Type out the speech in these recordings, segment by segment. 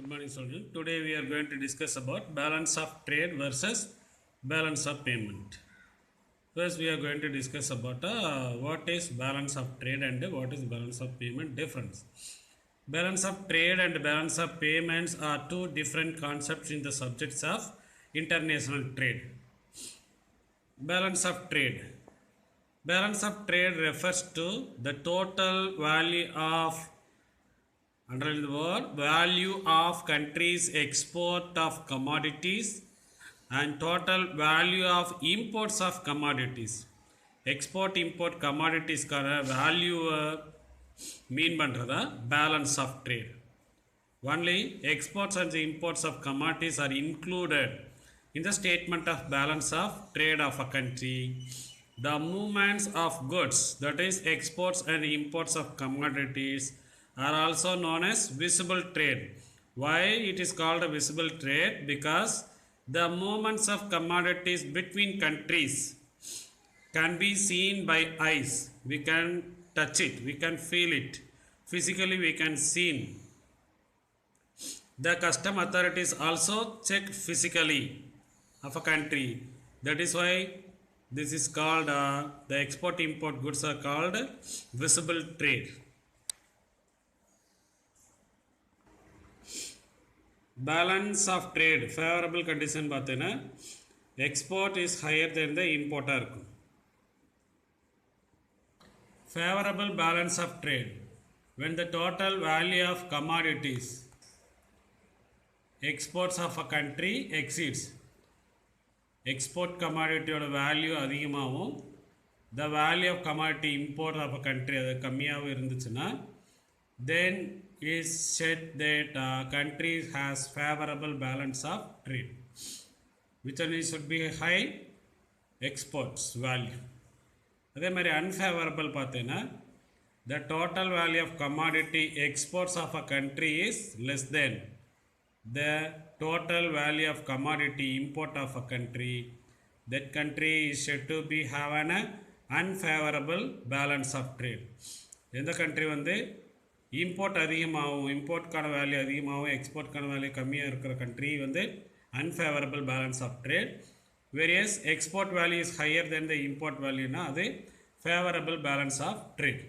Good morning, students. Today we are going to discuss about balance of trade versus balance of payment. First, we are going to discuss about what is balance of trade and what is balance of payment difference. Balance of trade and balance of payments are two different concepts in the subjects of international trade. Balance of trade. Balance of trade refers to the total value of underline the word value of countries export of commodities and total value of imports of commodities export import commodities value mean பண்றதா balance of trade only exports and the imports of commodities are included in the statement of balance of trade of a country. The movements of goods, that is exports and imports of commodities, are also known as visible trade. Why it is called a visible trade? Because the movements of commodities between countries can be seen by eyes. We can touch it, we can feel it, physically we can see it. The custom authorities also check physically of a country. That is why this is called the export import goods are called visible trade. Balance of trade favorable condition பார்த்தேன்னா export is higher than the importer இருக்கும். Favorable balance of trade when the total value of commodities exports of a country exceeds export commodity value அதிகமாகவும் the value of commodity import of a country அது கம்மியாகவும் இருந்துச்சுன்னா then is said that country has favorable balance of trade which one should be high exports value அதே மாதிரி unfavorable பார்த்தீங்கன்னா the total value of commodity exports of a country is less than the total value of commodity import of a country. That country is said to be have an unfavorable balance of trade. எந்த country வந்து import அதிகமாகவும் இம்போர்ட்கான value அதிகமாகவும் எக்ஸ்போர்ட்கான value கம்மியாக இருக்கிற country வந்து unfavorable balance of trade. Whereas export value is higher than the import value னா அது favorable balance of trade.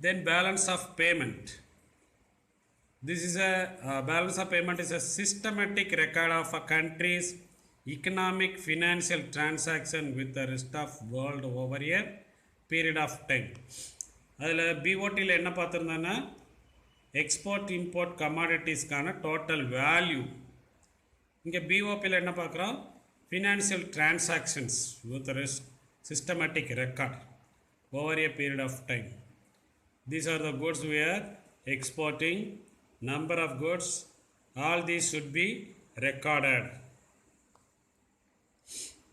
Then balance of payment. This is a balance of payment is a systematic record of a country's economic financial transaction with the rest of world over a period of time. அதில் பிஓடியில் என்ன பார்த்துருந்தோன்னா export import கமாடிட்டிஸ்க்கான total value இங்கே பிஓபியில் என்ன பார்க்குறோம் financial transactions with systematic record over a period of time. These are the goods we are exporting, number of goods, all these should be recorded.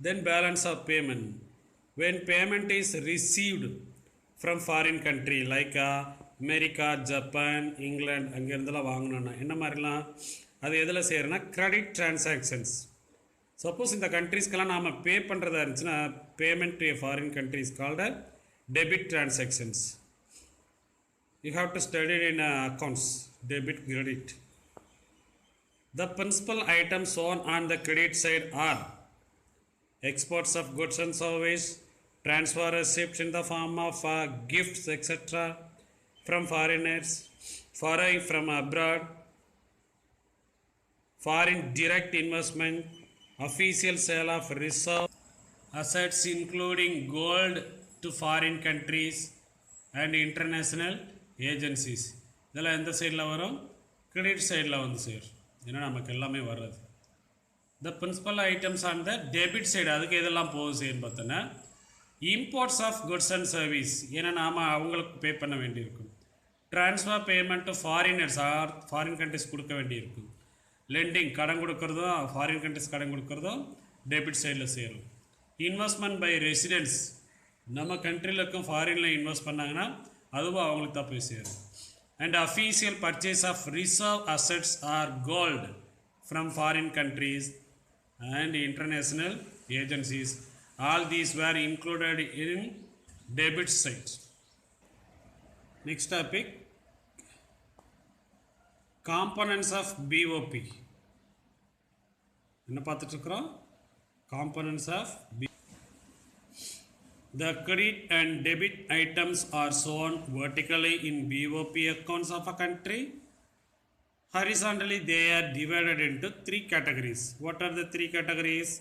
Then balance of payment. When payment is received from foreign country like America, Japan, England அங்கேருந்துலாம் வாங்கினோன்னா என்ன மாதிரிலாம் அது எதில் செய்கிறேன்னா credit transactions. Suppose இந்த கண்ட்ரீஸ்க்கெல்லாம் நாம் பே பண்ணுறதா இருந்துச்சுன்னா payment to A foreign countries called debit transactions. You have to study in accounts, debit, credit. The principal items shown on the credit side are exports of goods and service, transfer receipts in the form of gifts, etc. from foreigners, foreign from abroad, foreign direct investment, official sale of reserve assets including gold to foreign countries and international agencies. இதெல்லாம் எந்த சைடில் வரும்? Credit சைடில் வந்து சேரும். ஏன்னா நமக்கு எல்லாமே வர்றது. The principal items on the debit side அதுக்கு எதெல்லாம் போகுது செய்யணும் பார்த்தோன்னா imports of goods and service ஏன்னா நாம் அவங்களுக்கு பே பண்ண வேண்டியிருக்கும். Transfer payment to foreigners or foreign countries கொடுக்க வேண்டியிருக்கும். லெண்டிங் கடன் கொடுக்குறதும் ஃபாரின் கண்ட்ரிஸ் கடன் கொடுக்குறதும் டெபிட் சைடில் சேரும். இன்வெஸ்ட்மெண்ட் பை ரெசிடென்ட்ஸ் நம்ம கண்ட்ரியில் இருக்கும் ஃபாரினில் இன்வெஸ்ட் பண்ணாங்கன்னா அதுவும் அவங்களுக்கு தான் போய் சேரும். And official purchase of reserve assets or gold from foreign countries and international agencies all these were included in debit side. Next topic components of BOP. என்ன பார்த்துட்டு இருக்கிறோம்? Components of BOP. The credit and debit items are shown vertically in BOP accounts of a country. Horizontally, they are divided into three categories. What are the three categories?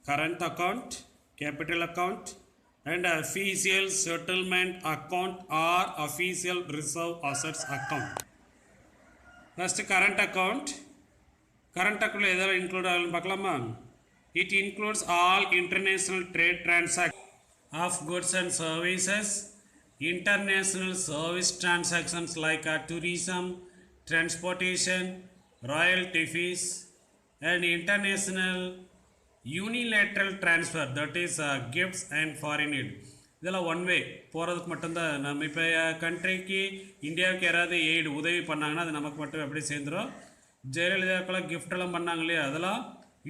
Current account, capital account, and official settlement account or official reserve assets account. First, current account. Current account எதெல்லாம் include ஆகும்னு பார்க்கலாமா? It includes all international trade transactions of goods and services, international service transactions like tourism, transportation, royalty fees, and international unilateral transfer, that is gifts and foreign aid. இதெல்லாம் one way போகிறதுக்கு மட்டும்தான். நம்ம இப்போ கண்ட்ரிக்கு இந்தியாவுக்கு யாராவது எய்டு உதவி பண்ணாங்கன்னா அது நமக்கு மட்டும் எப்படி சேர்ந்துடும். ஜெயலலிதாக்கெல்லாம் கிஃப்டெல்லாம் பண்ணாங்க இல்லையா, அதெல்லாம்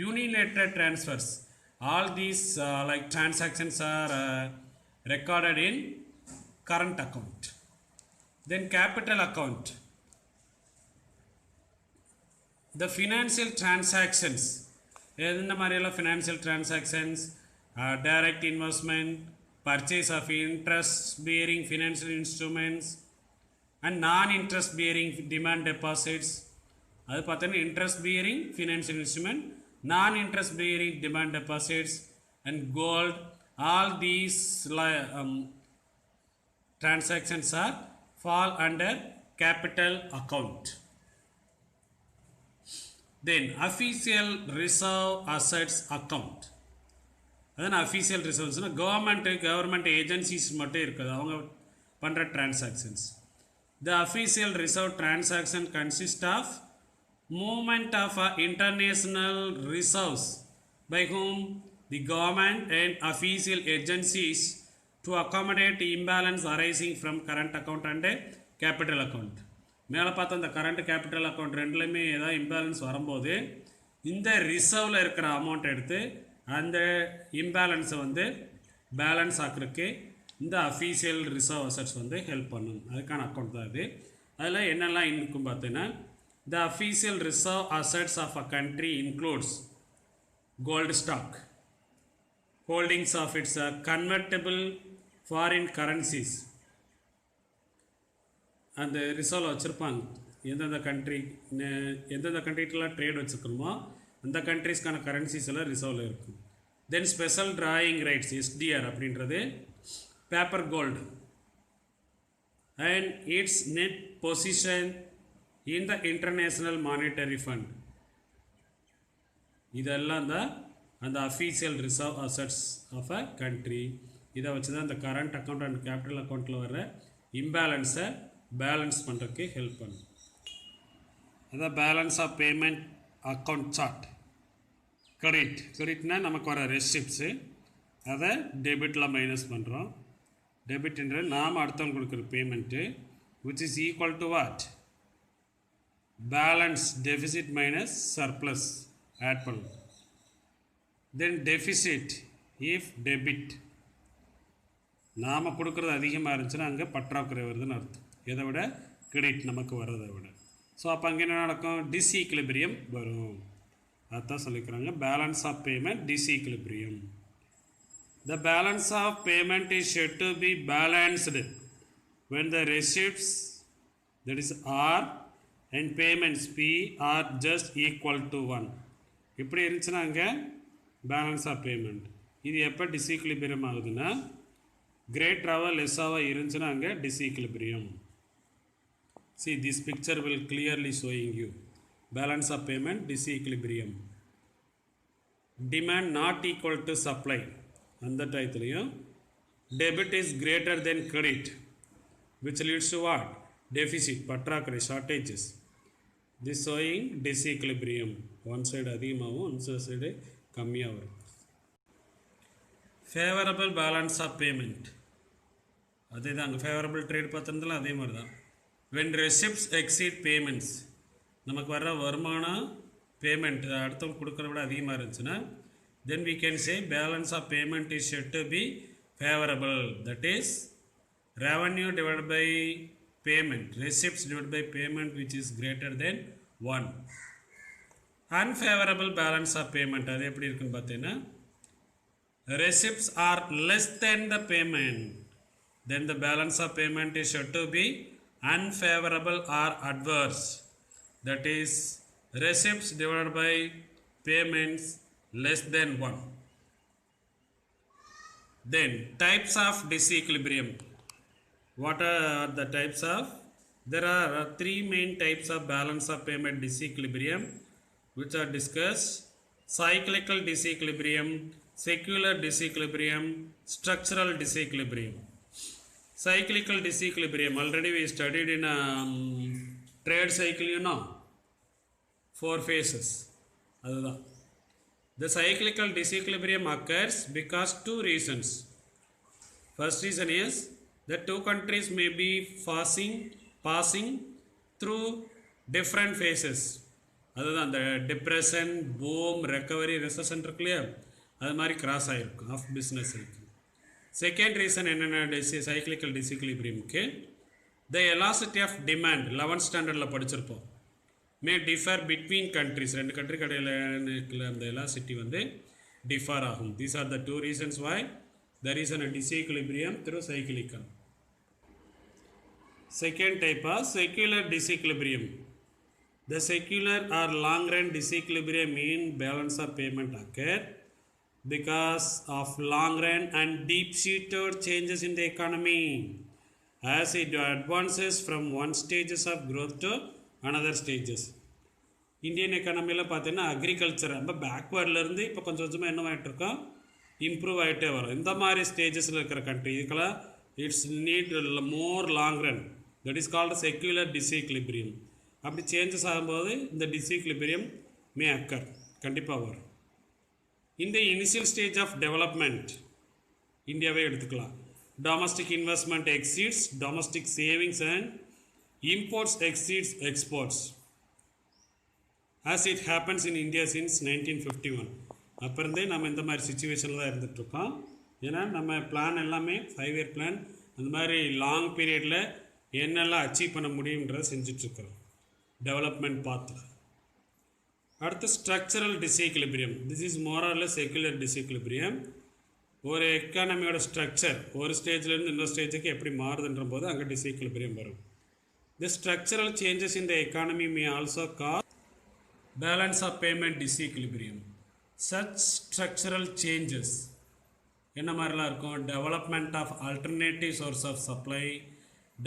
யூனிலேட்டட் transfers. All these like transactions are recorded in current account. Then capital account. The financial transactions. எந்த மாதிரியெல்லாம் financial transactions? Direct investment, purchase of interest bearing financial instruments, and non-interest bearing demand deposits. அது பார்த்தீங்கன்னா interest bearing financial instrument, non-interest bearing demand deposits, and gold. All these transactions are fall under capital account. Then official reserve assets account. அதான் official reserves government agencies மட்டும் இருக்குது, அவங்க பண்ணுற transactions. The official reserve transaction consists of movement of international reserves by whom the government and official agencies to accommodate imbalance arising from current account and capital account. மேலே பார்த்தா இந்த current capital account ரெண்டுலேயுமே ஏதாவது imbalance வரும்போது இந்த ரிசர்வில் இருக்கிற amount எடுத்து அந்த இம்பேலன்ஸை பேலன்ஸ் ஆக்கிறதுக்கு இந்த அஃபீஷியல் ரிசர்வ் அசட்ஸ் ஹெல்ப் பண்ணும். அதுக்கான அக்கௌண்ட் தான் இது. அதில் என்னெல்லாம் இருக்கும் பார்த்தீங்கன்னா, the official reserve assets of a country includes gold stock, holdings of its convertible foreign currencies. அந்த ரிசர்வில் வச்சுருப்பாங்க எந்தெந்த கண்ட்ரிக்கெலாம் ட்ரேட் வச்சுருக்கணுமோ அந்த கண்ட்ரிஸ்க்கான கரன்சிஸ் எல்லாம் ரிசர்வில் இருக்கும். Then special drawing rights SDR அப்படின்றது paper gold and its net position in the international monetary fund. இதெல்லாம் தான் அந்த official reserve assets of a country. இதை வச்சு தான் இந்த கரண்ட் அக்கௌண்ட் அண்ட் கேபிட்டல் அக்கௌண்ட்டில் வர இம்பேலன்ஸை பேலன்ஸ் பண்ணுறதுக்கு ஹெல்ப் பண்ணும். அதான் balance of payment account chart. கிரெடிட்னா நமக்கு வர ரெசிப்ட்ஸு, அதை டெபிட்டில் மைனஸ் பண்ணுறோம். டெபிட்ன்றது நாம் அடுத்தவங்க கொடுக்குற payment which is equal to what? Balance deficit minus surplus add பண்ணும். தென் டெஃபிசிட் இஃப் டெபிட் நாம் கொடுக்குறது அதிகமாக இருந்துச்சுன்னா அங்கே பற்றாக்குறை வருதுன்னு அர்த்தம். எதை விட? கிரெடிட் நமக்கு வர்றதை விட. ஸோ அப்போ அங்கே என்ன நடக்கும்? டிஸ்ஈக்லிபிரியம் வரும். அதுதான் சொல்லிக்கிறாங்க balance of payment disequilibrium. The balance of payment is said to be balanced when the receipts, that is R, and payments P are just equal to 1. இப்படி இருந்துச்சுன்னா அங்கே பேலன்ஸ் ஆஃப் பேமெண்ட். இது எப்போ டிஸ்ஈக்லிபிரியம் ஆகுதுன்னா கிரேட்டராக லெஸ்ஸாக இருந்துச்சுன்னா அங்கே டிஸ்ஈக்லிபிரியம். See, this picture will clearly showing you balance of payment disequilibrium. Demand not equal to supply. அந்த டயத்துலையும் debit is greater than credit, which leads to what? Deficit, பற்றாக்குறை, shortages. This showing disequilibrium. One side அதிகமாகவும் one side கம்மியாக வரும். Favorable balance of payment. அதே தான் அங்கே favourable trade பார்த்துருந்தாலும் அதே மாதிரி தான். when receipts exceed payments, நமக்கு வர்ற வருமானம் பேமெண்ட் அடுத்தவங்க கொடுக்குறத விட அதிகமாக இருந்துச்சுன்னா then we can say balance of payment is said to be favorable. That is revenue divided by payment. Receipts divided by payment which is greater than 1. Unfavorable balance of payment. அது எப்படி இருக்குன்னு பார்த்தீங்கன்னா receipts are less than the payment. Then the balance of payment is said to be unfavorable or adverse. That is receipts divided by payments less than 1. Then types of disequilibrium. What are the types of? There are three main types of balance of payment disequilibrium which are discussed: cyclical disequilibrium, secular disequilibrium, structural disequilibrium. Cyclical disequilibrium already we studied in trade cycle, you know, 4 phases. The cyclical disequilibrium occurs because 2 reasons. First reason is that 2 countries may be passing through different phases. அதுதான் அந்த depression, boom, recovery, recession இருக்கு இல்லையா, அது மாதிரி cross ஆகிருக்கும் of business இருக்கு. Second reason என்னென்ன cyclical டிசிக்லிபிரியமுக்கு, the elasticity of demand 11th ஸ்டாண்டர்டில் படிச்சிருப்போம், may differ between countries. 2 country கடையில் இருக்கிற அந்த எலாசிட்டி வந்து டிஃபர் ஆகும். These are the 2 reasons why there is a disequilibrium through cyclical. Second type of secular disequilibrium. The secular or long run disequilibrium in balance of payment occur because of long run and deep seated changes in the economy as it advances from one stages of growth to another stages. Indian எக்கானமியில் பார்த்தீங்கன்னா agriculture ரொம்ப பேக்வேர்ட்லேருந்து இப்போ கொஞ்சம் கொஞ்சமாக என்ன ஆகிட்டு இருக்கோம், improve ஆகிட்டே வரும். இந்த மாதிரி ஸ்டேஜஸில் இருக்கிற கண்ட்ரி இதுக்கெல்லாம் it's need more long run, that is called secular disequilibrium. அப்படி சேஞ்சஸ் ஆகும்போது இந்த டிசீக்லிபிரியம் மே அக்கர், கண்டிப்பாக வரும். இந்த இனிஷியல் ஸ்டேஜ் ஆஃப் டெவலப்மெண்ட் இந்தியாவே எடுத்துக்கலாம். Domestic investment exceeds domestic savings and imports exceeds exports as it happens in India since 1951. அப்போ இருந்தே நம்ம இந்த மாதிரி சுச்சுவேஷனில் தான் இருந்துகிட்ருக்கோம். ஏன்னா நம்ம பிளான் எல்லாமே 5-year பிளான், அந்த மாதிரி லாங் பீரியடில் என்னெல்லாம் அச்சீவ் பண்ண முடியுன்றதை செஞ்சிட்ருக்கிறோம் டெவலப்மெண்ட் பாத்தில். அடுத்து structural disequilibrium. This is more or less secular disequilibrium. ஒரு எக்கானமியோட ஸ்ட்ரக்சர் ஒரு ஸ்டேஜ்லேருந்து இன்னொரு ஸ்டேஜுக்கு எப்படி மாறுதுன்ற போது அங்கே டிசீக்லிபிரியம் வரும். The structural changes in the economy may also cause balance of payment disequilibrium. Such structural changes என்ன மாதிரிலாம் இருக்கும், development of alternative source of supply,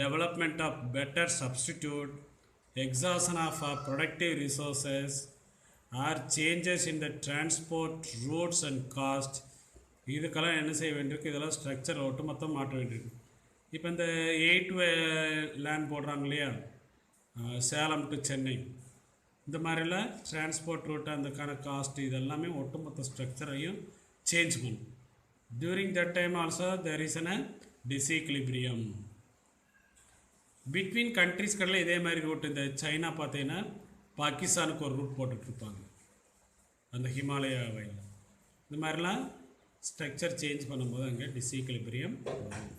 development of better substitute, exhaustion of productive resources, or changes in the transport routes and cost. இதுக்கெல்லாம் என்ன செய்ய வேண்டியிருக்கு, இதெல்லாம் structure ஒட்டுமொத்தம் மாற்ற வேண்டியிருக்கு. இப்போ இந்த 8-way லேண்ட் போடுறாங்க இல்லையா, சேலம் டு சென்னை, இந்த மாதிரிலாம் டிரான்ஸ்போர்ட் ரூட் அதுக்கான காஸ்ட் இதெல்லாமே ஒட்டுமொத்த ஸ்ட்ரக்சரையும் சேஞ்ச் பண்ணும். During that time also there is a disequilibrium between countries. கடலில் இதே மாதிரி ரூட், இந்த சைனா பார்த்தீங்கன்னா பாகிஸ்தானுக்கு ஒரு ரூட் போட்டுட்ருப்பாங்க அந்த ஹிமாலயா வயலில். இந்த மாதிரிலாம் ஸ்ட்ரக்சர் சேஞ்ச் பண்ணும்போது அங்கே டிசீக்லிபிரியம் வரும்.